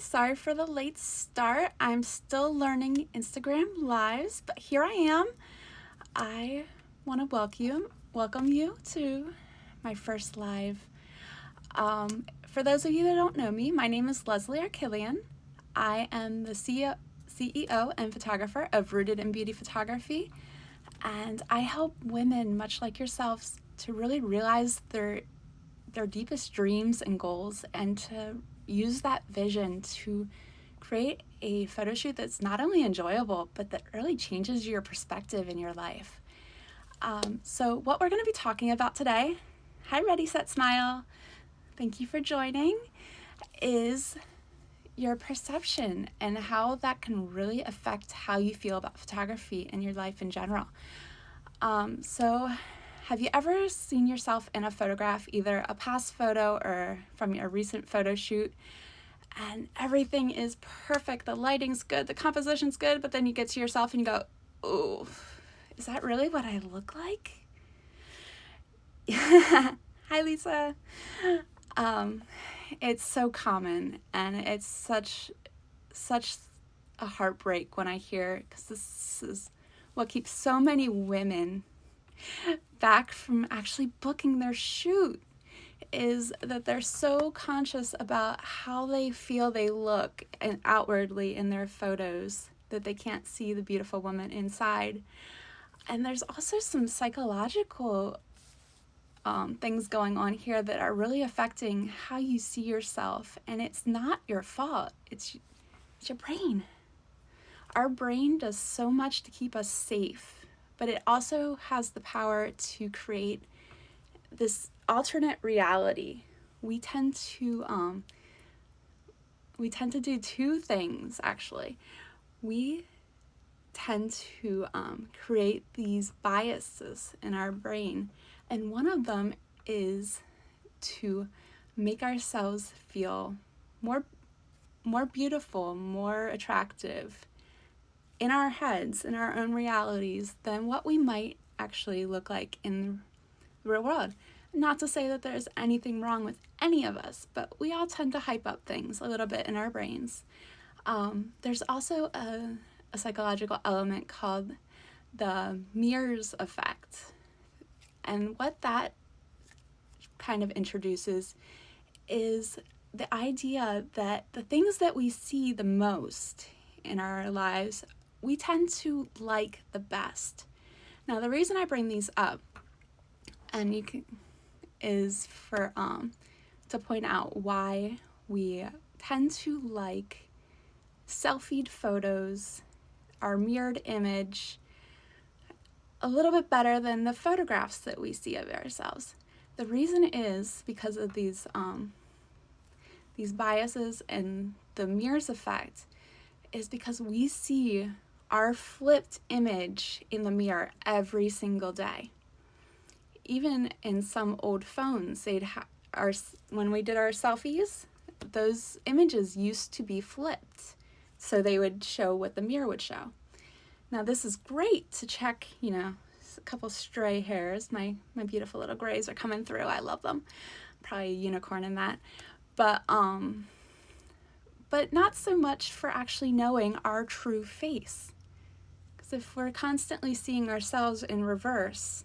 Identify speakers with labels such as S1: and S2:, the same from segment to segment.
S1: Sorry for the late start. I'm still learning Instagram Lives, but here I am. I want to welcome you to my first live. For those of you that don't know me, my name is Leslie Arkillian. I am the CEO and photographer of Rooted in Beauty Photography, and I help women much like yourselves to really realize their deepest dreams and goals and to use that vision to create a photo shoot that's not only enjoyable, but that really changes your perspective in your life. So what we're going to be talking about today, hi, Ready, Set, Smile, thank you for joining, is your perception and how that can really affect how you feel about photography and your life in general. So have you ever seen yourself in a photograph, either a past photo or from a recent photo shoot, and everything is perfect, the lighting's good, the composition's good, but then you get to yourself and you go, oh, is that really what I look like? Hi, Lisa. It's so common, and it's such a heartbreak when I hear, because this is what keeps so many women back from actually booking their shoot, is that they're so conscious about how they feel they look and outwardly in their photos that they can't see the beautiful woman inside. And there's also some psychological things going on here that are really affecting how you see yourself. And it's not your fault. It's your brain. Our brain does so much to keep us safe, but it also has the power to create this alternate reality. We tend to do two things, actually. We tend to create these biases in our brain, and one of them is to make ourselves feel more beautiful, more attractive in our heads, in our own realities, than what we might actually look like in the real world. Not to say that there's anything wrong with any of us, but we all tend to hype up things a little bit in our brains. There's also a psychological element called the mirrors effect. And what that kind of introduces is the idea that the things that we see the most in our lives, we tend to like the best. Now, the reason I bring these up, and is for to point out why we tend to like selfied photos, our mirrored image, a little bit better than the photographs that we see of ourselves. The reason is because of these biases and the mirrors effect, is because we see our flipped image in the mirror every single day. Even in some old phones, when we did our selfies, those images used to be flipped, so they would show what the mirror would show. Now, this is great to check, a couple stray hairs. My beautiful little grays are coming through. I love them. Probably a unicorn in that. But not so much for actually knowing our true face. Because if we're constantly seeing ourselves in reverse,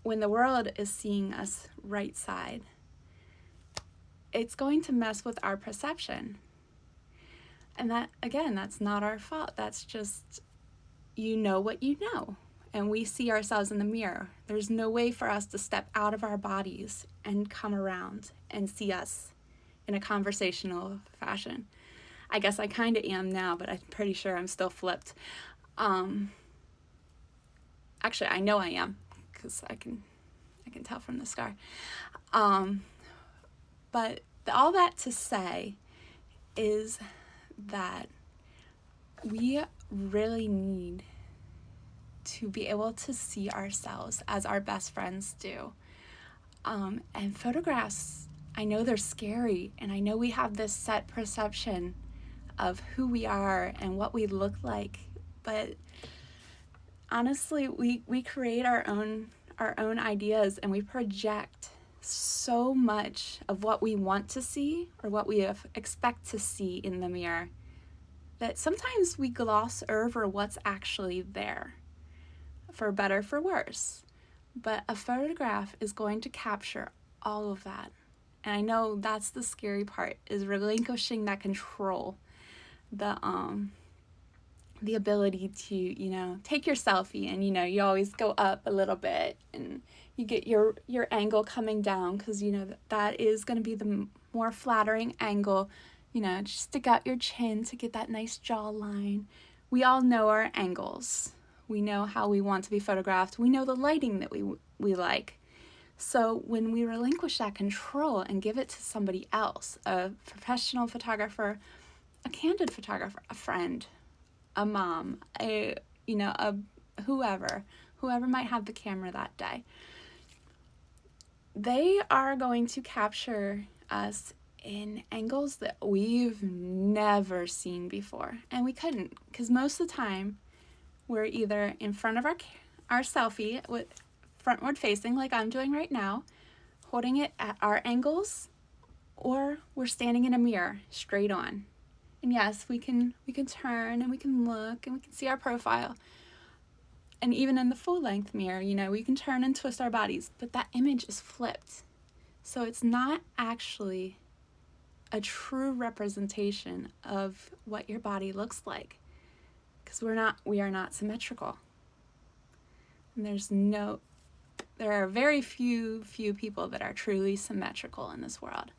S1: when the world is seeing us right side, it's going to mess with our perception. And that, again, that's not our fault. That's just, you know what you know. And we see ourselves in the mirror. There's no way for us to step out of our bodies and come around and see us in a conversational fashion. I guess I kind of am now, but I'm pretty sure I'm still flipped. Actually, I know I am, because I can tell from the scar. But all that to say is that we really need to be able to see ourselves as our best friends do. And photographs, I know they're scary, and I know we have this set perception of who we are and what we look like, but honestly, we create our own ideas, and we project so much of what we want to see or what we expect to see in the mirror that sometimes we gloss over what's actually there, for better, for worse. But a photograph is going to capture all of that. And I know that's the scary part, is relinquishing that control, the ability to, take your selfie and, you always go up a little bit and you get your angle coming down because, that is going to be the more flattering angle. Just stick out your chin to get that nice jawline. We all know our angles. We know how we want to be photographed. We know the lighting that we like. So when we relinquish that control and give it to somebody else, a professional photographer, a candid photographer, a friend, a mom, a whoever might have the camera that day, they are going to capture us in angles that we've never seen before. And we couldn't, because most of the time we're either in front of our selfie with frontward facing like I'm doing right now, holding it at our angles, or we're standing in a mirror straight on. And yes, we can turn and we can look and we can see our profile. And even in the full length mirror, we can turn and twist our bodies, but that image is flipped. So it's not actually a true representation of what your body looks like, because we are not symmetrical. And there are very few people that are truly symmetrical in this world.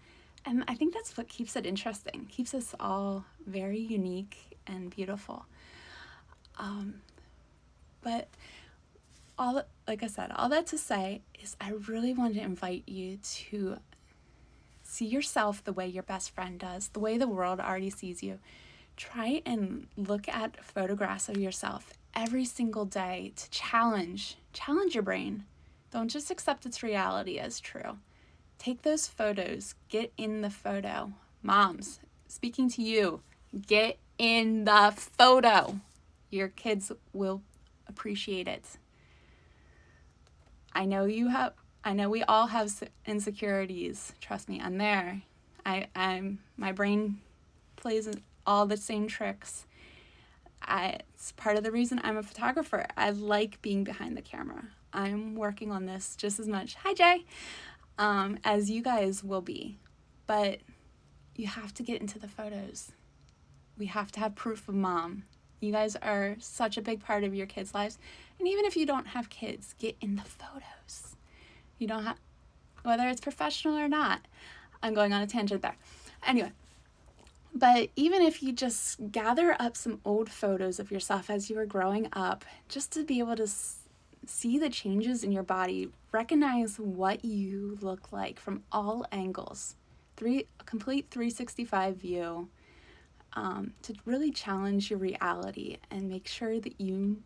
S1: And I think that's what keeps it interesting, keeps us all very unique and beautiful. But like I said, all that to say is I really want to invite you to see yourself the way your best friend does, the way the world already sees you. Try and look at photographs of yourself every single day to challenge your brain. Don't just accept its reality as true. Take those photos, get in the photo. Moms, speaking to you, get in the photo. Your kids will appreciate it. I know we all have insecurities. Trust me, I'm there. My brain plays all the same tricks. It's part of the reason I'm a photographer. I like being behind the camera. I'm working on this just as much, hi Jay, as you guys will be. But you have to get into the photos. We have to have proof of mom. You guys are such a big part of your kids' lives. And even if you don't have kids, get in the photos. You don't have, whether it's professional or not. I'm going on a tangent there. Anyway, but even if you just gather up some old photos of yourself as you were growing up, just to be able to see the changes in your body, recognize what you look like from all angles, a complete 365 view, to really challenge your reality and make sure that you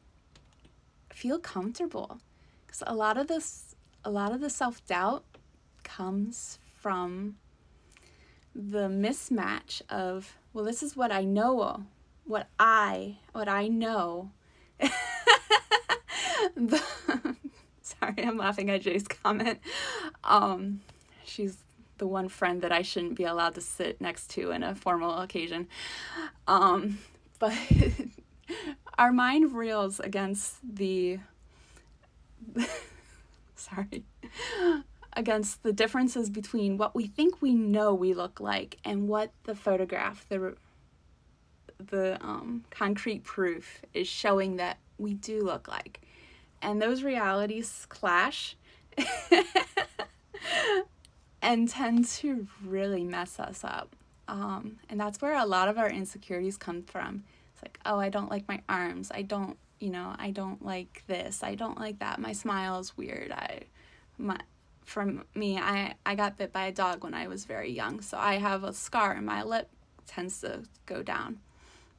S1: feel comfortable. Because a lot of the self-doubt comes from the mismatch of, well, this is what I know, what I know. Sorry, I'm laughing at Jay's comment. She's the one friend that I shouldn't be allowed to sit next to in a formal occasion. But our mind reels against against the differences between what we think we know we look like and what the photograph, the concrete proof is showing that we do look like. And those realities clash and tend to really mess us up. And that's where a lot of our insecurities come from. It's like, oh, I don't like my arms. I don't like this. I don't like that. My smile is weird. For me, I got bit by a dog when I was very young. So I have a scar and my lip tends to go down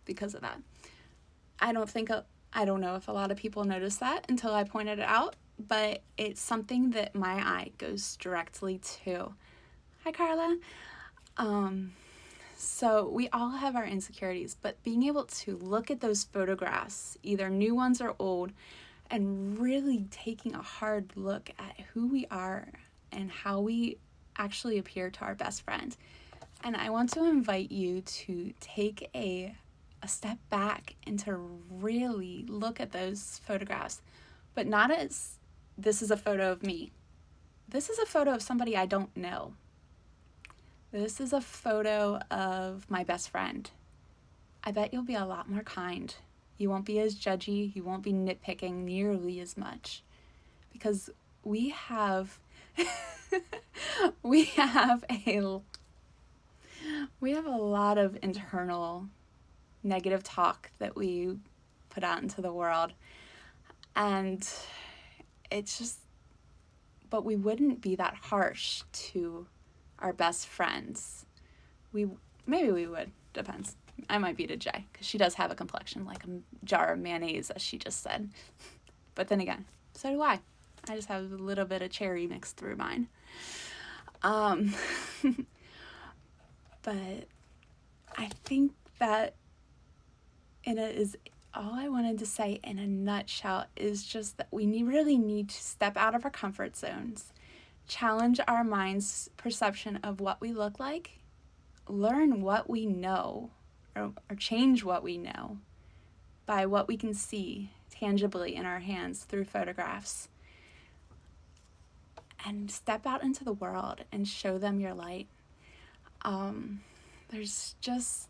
S1: because of that. I don't know if a lot of people notice that until I pointed it out, but it's something that my eye goes directly to. Hi, Carla. So we all have our insecurities, but being able to look at those photographs, either new ones or old, and really taking a hard look at who we are and how we actually appear to our best friend. And I want to invite you to take a step back and to really look at those photographs, but not as this is a photo of me. This is a photo of somebody I don't know. This is a photo of my best friend. I bet you'll be a lot more kind. You won't be as judgy. You won't be nitpicking nearly as much, because we have we have a lot of internal negative talk that we put out into the world, and it's just, but we wouldn't be that harsh to our best friends. Maybe we would, depends. I might be to Jay, because she does have a complexion like a jar of mayonnaise, as she just said. But then again, so do I. I just have a little bit of cherry mixed through mine. But I think that all I wanted to say in a nutshell is just that we really need to step out of our comfort zones, challenge our mind's perception of what we look like, learn what we know, or change what we know by what we can see tangibly in our hands through photographs, and step out into the world and show them your light. There's just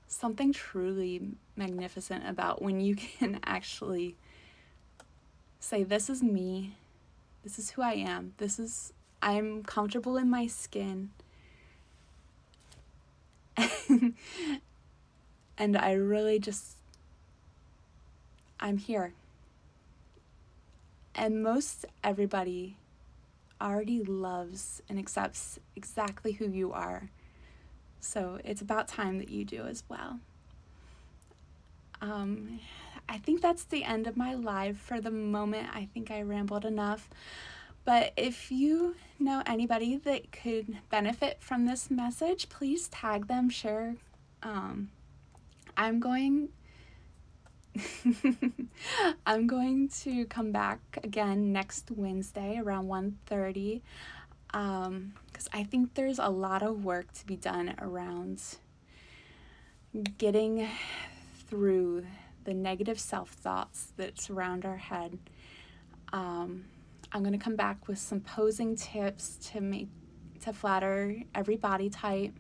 S1: something truly magnificent about when you can actually say, this is me, this is who I am, I'm comfortable in my skin, and I really I'm here. And most everybody already loves and accepts exactly who you are. So it's about time that you do as well. I think that's the end of my live for the moment. I think I rambled enough. But if you know anybody that could benefit from this message, please tag them, share. I'm going to come back again next Wednesday around 1:30, because I think there's a lot of work to be done around getting through the negative self-thoughts that surround our head. I'm going to come back with some posing tips to flatter every body type.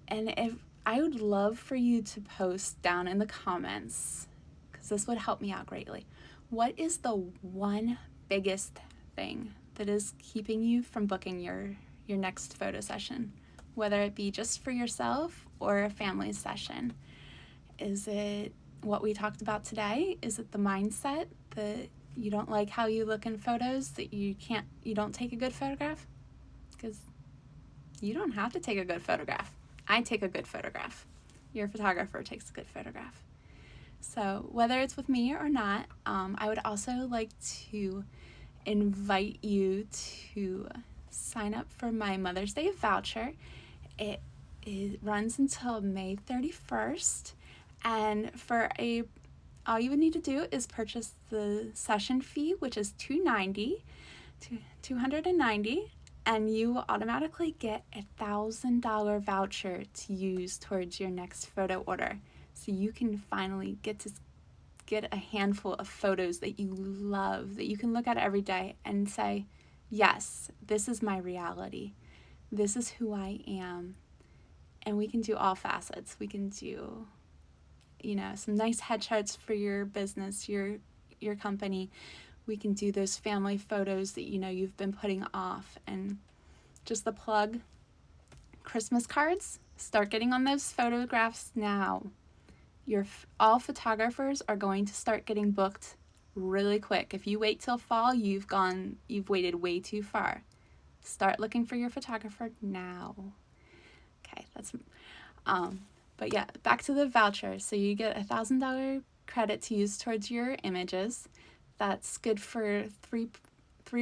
S1: And if I would love for you to post down in the comments, because this would help me out greatly. What is the one biggest thing that is keeping you from booking your next photo session, whether it be just for yourself or a family session? Is it what we talked about today? Is it the mindset that you don't like how you look in photos, that you don't take a good photograph? Because you don't have to take a good photograph. I take a good photograph. Your photographer takes a good photograph. So whether it's with me or not, I would also like to invite you to sign up for my Mother's Day voucher. It runs until May 31st, and all you would need to do is purchase the session fee, which is $290, and you will automatically get a $1,000 voucher to use towards your next photo order. So you can finally get a handful of photos that you love, that you can look at every day and say, yes, this is my reality. This is who I am. And we can do all facets. We can do, some nice headshots for your business, your company. We can do those family photos that you've been putting off. And just the plug, Christmas cards, start getting on those photographs now. All photographers are going to start getting booked really quick. If you wait till fall, you've waited way too far. Start looking for your photographer now. Okay, but yeah, back to the voucher. So you get a $1,000 credit to use towards your images. That's good for three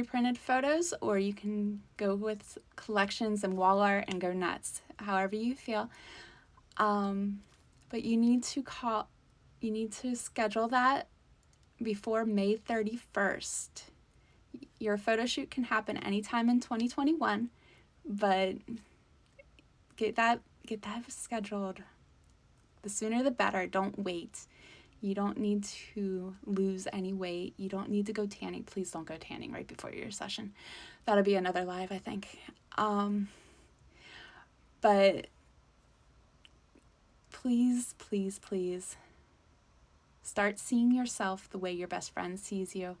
S1: printed photos, or you can go with collections and wall art and go nuts, however you feel. But you need to schedule that before May 31st. your photo shoot can happen anytime in 2021, but get that scheduled. The sooner the better. Don't wait. You don't need to lose any weight. You don't need to go tanning. Please don't go tanning right before your session. That'll be another live, I think. But please, please, please start seeing yourself the way your best friend sees you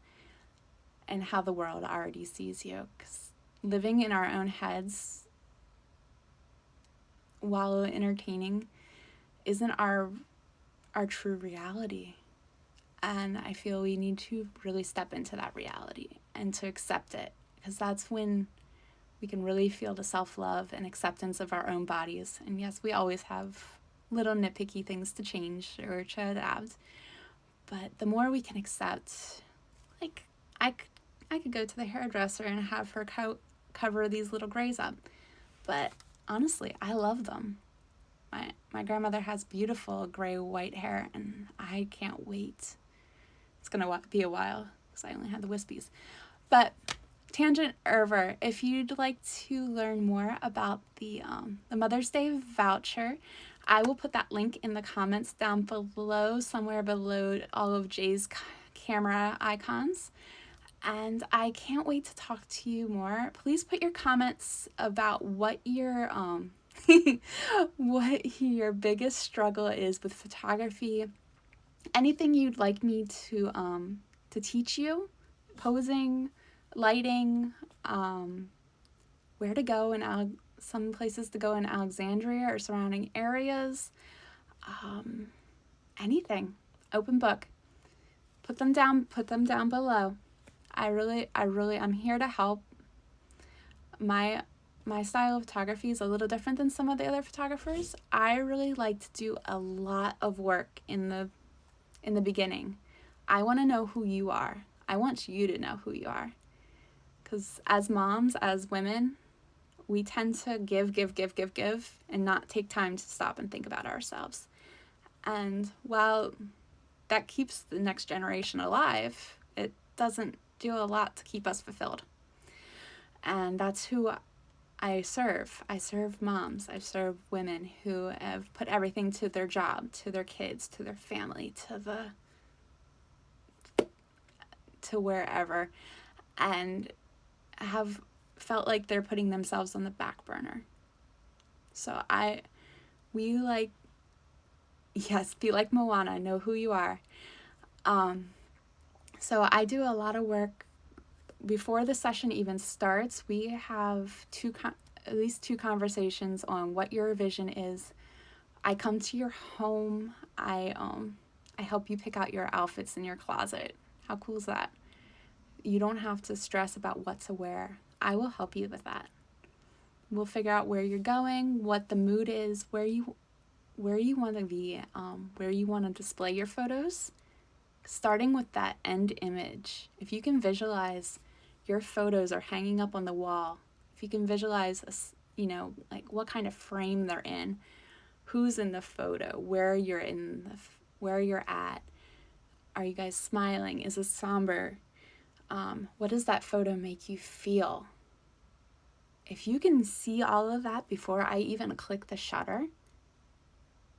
S1: and how the world already sees you. Because living in our own heads while entertaining isn't our true reality. And I feel we need to really step into that reality and to accept it, because that's when we can really feel the self-love and acceptance of our own bodies. And yes, we always have little nitpicky things to change or to adapt, but the more we can accept, like I could go to the hairdresser and have her cover these little grays up, but honestly, I love them. My grandmother has beautiful gray white hair, and I can't wait. It's gonna be a while because I only had the wispies. But tangent over, if you'd like to learn more about the Mother's Day voucher, I will put that link in the comments down below, somewhere below all of Jay's camera icons. And I can't wait to talk to you more. Please put your comments about what your what your biggest struggle is with photography. Anything you'd like me to teach you, posing, lighting, where to go in some places to go in Alexandria or surrounding areas, anything, open book. Put them down below. I'm here to help. My style of photography is a little different than some of the other photographers. I really like to do a lot of work in the beginning. I want to know who you are. I want you to know who you are. Because as moms, as women, we tend to give, and not take time to stop and think about ourselves. And while that keeps the next generation alive, it doesn't do a lot to keep us fulfilled. And that's who I serve. I serve moms. I serve women who have put everything to their job, to their kids, to their family, to wherever, and have felt like they're putting themselves on the back burner. So be like Moana, know who you are. So I do a lot of work before the session even starts. We have at least two conversations on what your vision is. I come to your home. I help you pick out your outfits in your closet. How cool is that? You don't have to stress about what to wear. I will help you with that. We'll figure out where you're going, what the mood is, where you want to be, where you want to display your photos. Starting with that end image. If you can visualize your photos are hanging up on the wall, if you can visualize, like what kind of frame they're in, who's in the photo, where you're at, are you guys smiling? Is it somber? What does that photo make you feel? If you can see all of that before I even click the shutter,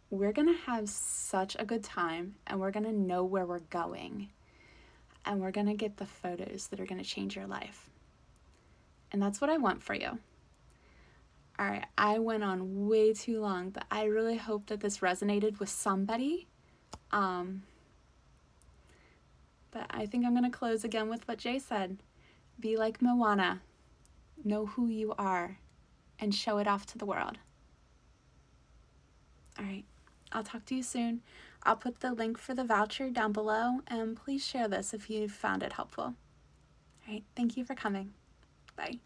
S1: we're going to have such a good time, and we're going to know where we're going, and we're going to get the photos that are going to change your life. And that's what I want for you. All right, I went on way too long, but I really hope that this resonated with somebody. But I think I'm going to close again with what Jay said. Be like Moana. Know who you are and show it off to the world. All right, I'll talk to you soon. I'll put the link for the voucher down below, and please share this if you found it helpful. All right, thank you for coming. Bye.